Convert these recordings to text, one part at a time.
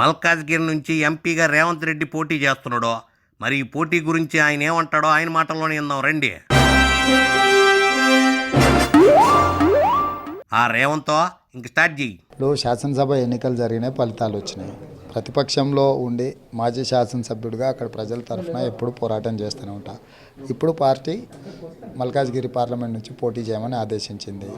మల్కాజ్గిరి నుంచి ఎంపీగా రేవంత్ రెడ్డి పోటీ చేస్తున్నాడు. మరి ఈ పోటీ గురించి ఆయన ఏమంటాడో ఆయన మాటల్లోనే విందాం రండి. ఆ రేవంత్తో ఇంక స్టార్ట్ చేయి. శాసనసభ ఎన్నికలు జరిగినాయి, ఫలితాలు వచ్చినాయి. ప్రతిపక్షంలో ఉండి మాజీ శాసనసభ్యుడిగా అక్కడ ప్రజల తరఫున ఎప్పుడు పోరాటం చేస్తూనే ఉంటా. ఇప్పుడు పార్టీ మల్కాజ్గిరి పార్లమెంట్ నుంచి పోటీ చేయమని ఆదేశించింది.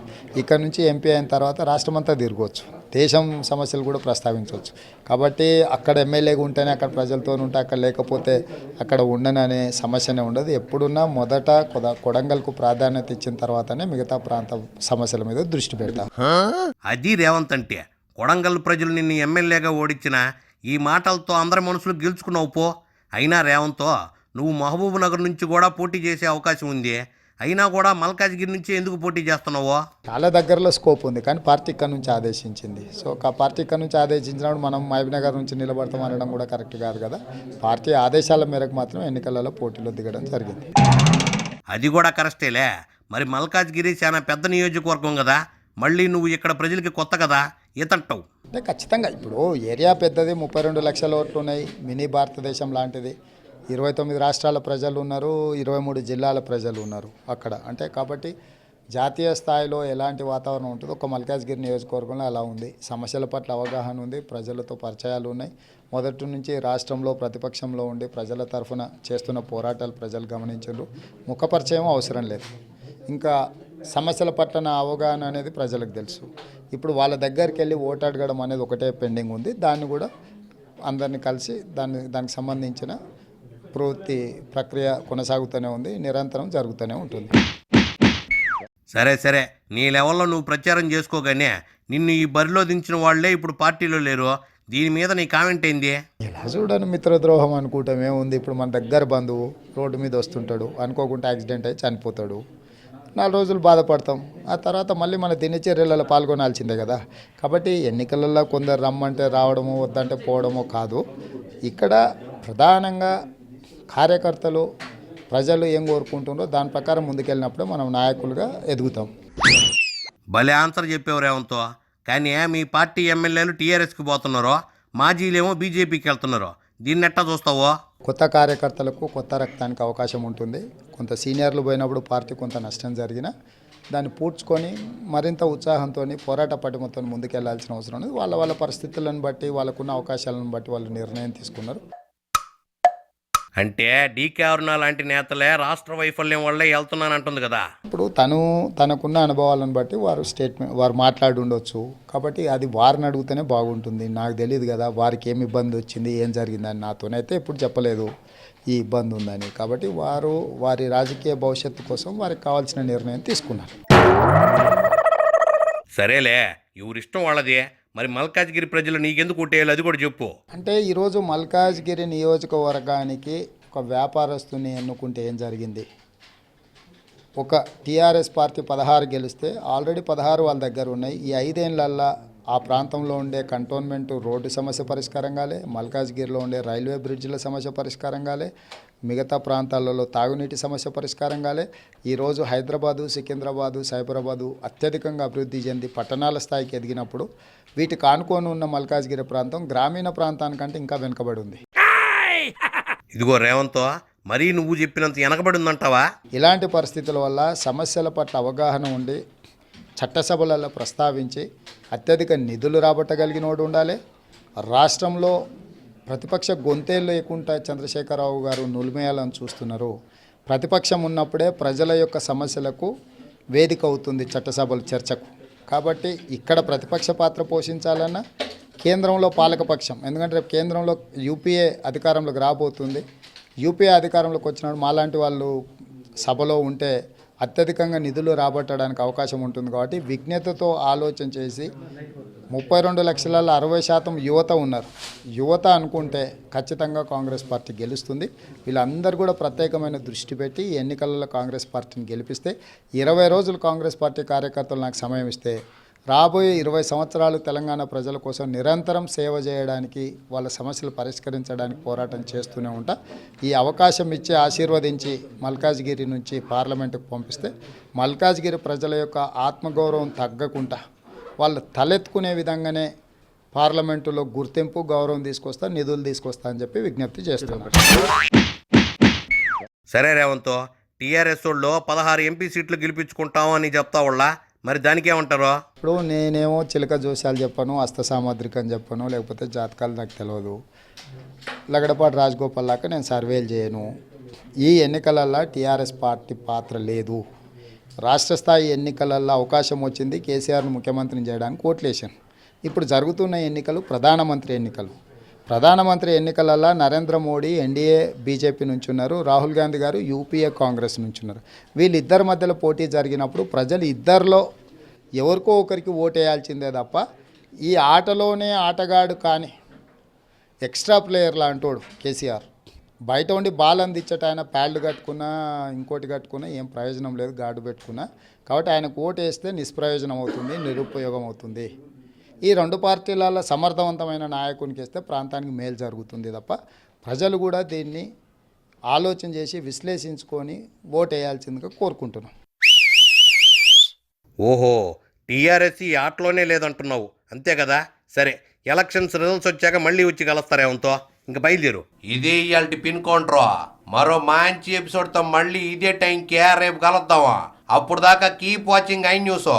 ఇక్కడ నుంచి ఎంపీ అయిన తర్వాత రాష్ట్రమంతా తిరగవచ్చు, దేశం సమస్యలు కూడా ప్రస్తావించవచ్చు. కాబట్టి అక్కడ ఎమ్మెల్యేగా ఉంటేనే అక్కడ ప్రజలతో ఉంటే, అక్కడ లేకపోతే అక్కడ ఉండననే సమస్యనే ఉండదు. ఎప్పుడున్నా మొదట కొడంగల్కు ప్రాధాన్యత ఇచ్చిన తర్వాతనే మిగతా ప్రాంత సమస్యల మీద దృష్టి పెడతాం. అది రేవంత్ అంటే. కొడంగల్ ప్రజలు నిన్ను ఎమ్మెల్యేగా ఓడించిన ఈ మాటలతో అందరి మనసులు గెలుచుకున్నావు పో. అయినా రేవంత్తో నువ్వు మహబూబ్ నగర్ నుంచి కూడా పోటీ చేసే అవకాశం ఉంది. అయినా కూడా మల్కాజ్గిరి నుంచి ఎందుకు పోటీ చేస్తున్నావో? చాలా దగ్గరలో స్కోప్ ఉంది, కానీ పార్టీ ఇక్కడ నుంచి ఆదేశించింది. సో పార్టీ ఇక్కడ నుంచి ఆదేశించినప్పుడు మనం మహబూబ్ నగర్ నుంచి నిలబడతాం అనడం కూడా కరెక్ట్ కాదు కదా. పార్టీ ఆదేశాల మేరకు మాత్రం ఎన్నికలలో పోటీలో దిగడం జరిగింది. అది కూడా కరెక్టేలే. మరి మల్కాజ్గిరి చాలా పెద్ద నియోజకవర్గం కదా, మళ్ళీ నువ్వు ఇక్కడ ప్రజలకి కొత్త కదా, ఏతంటావు? అంటే ఖచ్చితంగా ఇప్పుడు ఏరియా పెద్దది, 32 లక్షల ఓట్లు ఉన్నాయి. మినీ భారతదేశం లాంటిది. 29 రాష్ట్రాల ప్రజలు ఉన్నారు, 23 జిల్లాల ప్రజలు ఉన్నారు అక్కడ. అంటే కాబట్టి జాతీయ స్థాయిలో ఎలాంటి వాతావరణం ఉంటుందో ఒక మల్కాజ్గిరి నియోజకవర్గంలో అలా ఉంది. సమస్యల పట్ల అవగాహన ఉంది, ప్రజలతో పరిచయాలు ఉన్నాయి. మొదటి నుంచి రాష్ట్రంలో ప్రతిపక్షంలో ఉండి ప్రజల తరఫున చేస్తున్న పోరాటాలు ప్రజలు గమనించారు. ముఖపరిచయం అవసరం లేదు, ఇంకా సమస్యల పట్ల అవగాహన అనేది ప్రజలకు తెలుసు. ఇప్పుడు వాళ్ళ దగ్గరికి వెళ్ళి ఓటు అడగడం అనేది ఒకటే పెండింగ్ ఉంది. దాన్ని కూడా అందరినీ కలిసి దానికి సంబంధించిన పూర్తి ప్రక్రియ కొనసాగుతూనే ఉంది, నిరంతరం జరుగుతూనే ఉంటుంది. సరే నీ లెవెల్లో నువ్వు ప్రచారం చేసుకోగానే నిన్ను ఈ బరిలో దించిన వాళ్లే ఇప్పుడు పార్టీలో లేరు. దీని మీద నీ కామెంట్ ఏంది? ఇలా చూడని మిత్రద్రోహం అనుకుంటాం ఏముంది. ఇప్పుడు మన దగ్గర బంధువు రోడ్డు మీద వస్తుంటాడు, అనుకోకుండా యాక్సిడెంట్ అయి చనిపోతాడు. 4 రోజులు బాధపడతాం, ఆ తర్వాత మళ్ళీ మన దినచర్యలలో పాల్గొనాల్సిందే కదా. కాబట్టి ఎన్నికలలో కొందరు రమ్మంటే రావడమో వద్దంటే పోవడమో కాదు. ఇక్కడ ప్రధానంగా కార్యకర్తలు ప్రజలు ఏం కోరుకుంటుందో దాని ప్రకారం ముందుకెళ్ళినప్పుడే మనం నాయకులుగా ఎదుగుతాం. భలే ఆన్సర్ చెప్పావు రేవంత్. కానీ మీ పార్టీ ఎమ్మెల్యేలు టీఆర్ఎస్కి పోతున్నారో, మాజీలేమో బీజేపీకి వెళ్తున్నారో, దీన్ని ఎట్టా చూస్తావో? కొత్త కార్యకర్తలకు కొత్త రక్తానికి అవకాశం ఉంటుంది. కొంత సీనియర్లు పోయినప్పుడు పార్టీ కొంత నష్టం జరిగినా దాన్ని పూడ్చుకొని మరింత ఉత్సాహంతో పోరాట పటిమతో ముందుకెళ్లాల్సిన అవసరం ఉంది. వాళ్ళ పరిస్థితులను బట్టి, వాళ్ళకున్న అవకాశాలను బట్టి వాళ్ళు నిర్ణయం తీసుకున్నారు. అంటే డీకే అరుణ లాంటి నేతలే రాష్ట్ర వైఫల్యం వల్లే వెళ్తున్నానంటుంది కదా. ఇప్పుడు తనకున్న అనుభవాలను బట్టి వారు మాట్లాడి ఉండొచ్చు. కాబట్టి అది వారిని అడిగితేనే బాగుంటుంది. నాకు తెలియదు కదా వారికి ఏమి ఇబ్బంది వచ్చింది, ఏం జరిగిందని. నాతోనైతే ఎప్పుడు చెప్పలేదు ఈ ఇబ్బంది ఉందని. కాబట్టి వారి రాజకీయ భవిష్యత్తు కోసం వారికి కావాల్సిన నిర్ణయం తీసుకున్నారు. సరేలే, ఎవరిష్టం వాళ్ళదే. మరి మల్కాజ్గిరి ప్రజలు నీకెందుకు కొట్టేయాలి అది కూడా చెప్పు. అంటే ఈరోజు మల్కాజ్గిరి నియోజకవర్గానికి ఒక వ్యాపారస్తుని ఎన్నుకుంటే ఏం జరిగింది? ఒక టీఆర్ఎస్ పార్టీ 16 గెలిస్తే ఆల్రెడీ 16 వాళ్ళ దగ్గర ఉన్నాయి. ఈ 5 ఏళ్లల్లో ఆ ప్రాంతంలో ఉండే కంటోన్మెంట్ రోడ్డు సమస్య పరిష్కారం కాలే, మల్కాజ్గిరిలో ఉండే రైల్వే బ్రిడ్జ్ల సమస్య పరిష్కారం కాలే, మిగతా ప్రాంతాలలో తాగునీటి సమస్య పరిష్కారం కాలే. ఈరోజు హైదరాబాదు, సికింద్రాబాదు, సైబరాబాదు అత్యధికంగా అభివృద్ధి చెంది పట్టణాల స్థాయికి ఎదిగినప్పుడు వీటికి ఆనుకొని ఉన్న మల్కాజ్గిరి ప్రాంతం గ్రామీణ ప్రాంతానికంటే ఇంకా వెనుకబడి ఉంది. ఇదిగో రేవంత్, మరీ నువ్వు చెప్పినంత వెనకబడి ఉందంటావా? ఇలాంటి పరిస్థితుల వల్ల సమస్యల పట్ల అవగాహన ఉండి చట్టసభలలో ప్రస్తావించి అత్యధిక నిధులు రాబట్టగలిగినోడు ఉండాలి. రాష్ట్రంలో ప్రతిపక్ష గొంతే లేకుండా చంద్రశేఖరరావు గారు నులిమేయాలని చూస్తున్నారు. ప్రతిపక్షం ఉన్నప్పుడే ప్రజల యొక్క సమస్యలకు వేదిక అవుతుంది చట్టసభల చర్చకు. కాబట్టి ఇక్కడ ప్రతిపక్ష పాత్ర పోషించాలన్నా కేంద్రంలో పాలకపక్షం, ఎందుకంటే రేపు కేంద్రంలో యూపీఏ అధికారంలోకి రాబోతుంది. యూపీఏ అధికారంలోకి వచ్చినప్పుడు మాలాంటి వాళ్ళు సభలో ఉంటే అత్యధికంగా నిధులు రాబట్టడానికి అవకాశం ఉంటుంది. కాబట్టి విజ్ఞతతో ఆలోచన చేసి 32 లక్షలలో 60% యువత ఉన్నారు. యువత అనుకుంటే ఖచ్చితంగా కాంగ్రెస్ పార్టీ గెలుస్తుంది. వీళ్ళందరూ కూడా ప్రత్యేకమైన దృష్టి పెట్టి ఎన్నికలలో కాంగ్రెస్ పార్టీని గెలిపిస్తే 20 రోజులు కాంగ్రెస్ పార్టీ కార్యకర్తలు నాకు సమయం ఇస్తే రాబోయే 20 సంవత్సరాలు తెలంగాణ ప్రజల కోసం నిరంతరం సేవ చేయడానికి, వాళ్ళ సమస్యలు పరిష్కరించడానికి పోరాటం చేస్తూనే ఉంటా. ఈ అవకాశం ఇచ్చి ఆశీర్వదించి మల్కాజ్గిరి నుంచి పార్లమెంటుకు పంపిస్తే మల్కాజ్గిరి ప్రజల యొక్క ఆత్మగౌరవం తగ్గకుండా వాళ్ళు తలెత్తుకునే విధంగానే పార్లమెంటులో గుర్తింపు గౌరవం తీసుకొస్తా, నిధులు తీసుకొస్తా అని చెప్పి విజ్ఞప్తి చేస్తున్నాను. సరే రేవంత్, టీఆర్ఎస్ వాళ్ళు 16 ఎంపీ సీట్లు గెలిపించుకుంటాం అని చెప్తా వాళ్ళ, మరి దానికేమంటారు? ఇప్పుడు నేనేమో చిలక జోస్యాలు చెప్పను, హస్త సామాద్రికం చెప్పను, లేకపోతే జాతకాలు నాకు తెలియదు. లగడపాటి రాజగోపాల్ లాగా నేను సర్వేలు చేయను. ఈ ఎన్నికలల్లో టీఆర్ఎస్ పార్టీ పాత్ర లేదు. రాష్ట్ర స్థాయి ఎన్నికలల్లో అవకాశం వచ్చింది కేసీఆర్ను ముఖ్యమంత్రిని చేయడానికి ఓట్లేసాను. ఇప్పుడు జరుగుతున్న ఎన్నికలు ప్రధానమంత్రి ఎన్నికలల్లో నరేంద్ర మోడీ ఎన్డీఏ బీజేపీ నుంచి ఉన్నారు, రాహుల్ గాంధీ గారు యూపీఏ కాంగ్రెస్ నుంచి ఉన్నారు. వీళ్ళిద్దరి మధ్యలో పోటీ జరిగినప్పుడు ప్రజలు ఇద్దరిలో ఎవరికో ఒకరికి ఓటేయాల్సిందే తప్ప ఈ ఆటలోనే ఆటగాడు కానీ ఎక్స్ట్రా ప్లేయర్ లాంటోడు కేసీఆర్. బయట ఉండి బాల్ అందించట ఆయన ప్యాడ్లు కట్టుకున్నా ఇంకోటి కట్టుకున్నా ఏం ప్రయోజనం లేదు, గాడు పెట్టుకున్నా. కాబట్టి ఆయనకు ఓటు వేస్తే నిష్ప్రయోజనం అవుతుంది, నిరుపయోగం అవుతుంది. ఈ రెండు పార్టీలలో సమర్థవంతమైన నాయకునికి ఇస్తే ప్రాంతానికి మేలు జరుగుతుంది తప్ప ప్రజలు కూడా దీన్ని ఆలోచన చేసి విశ్లేషించుకొని ఓటు వేయాల్సిందిగా కోరుకుంటున్నాం. ఓహో, టీఆర్ఎస్ ఈ ఆటలోనే లేదంటున్నావు, అంతే కదా? సరే, ఎలక్షన్స్ రిజల్ట్స్ వచ్చాక మళ్ళీ వచ్చి కలుస్తారేమంతో. ఇంక బయలుదేరు. ఇదే ఇవాళ పిన్ కౌంటర్. మరో మంచి ఎపిసోడ్తో మళ్ళీ ఇదే టైంకి రేపు కలుద్దామా. అప్పుడు దాకా కీప్ వాచింగ్ ఐ న్యూస్.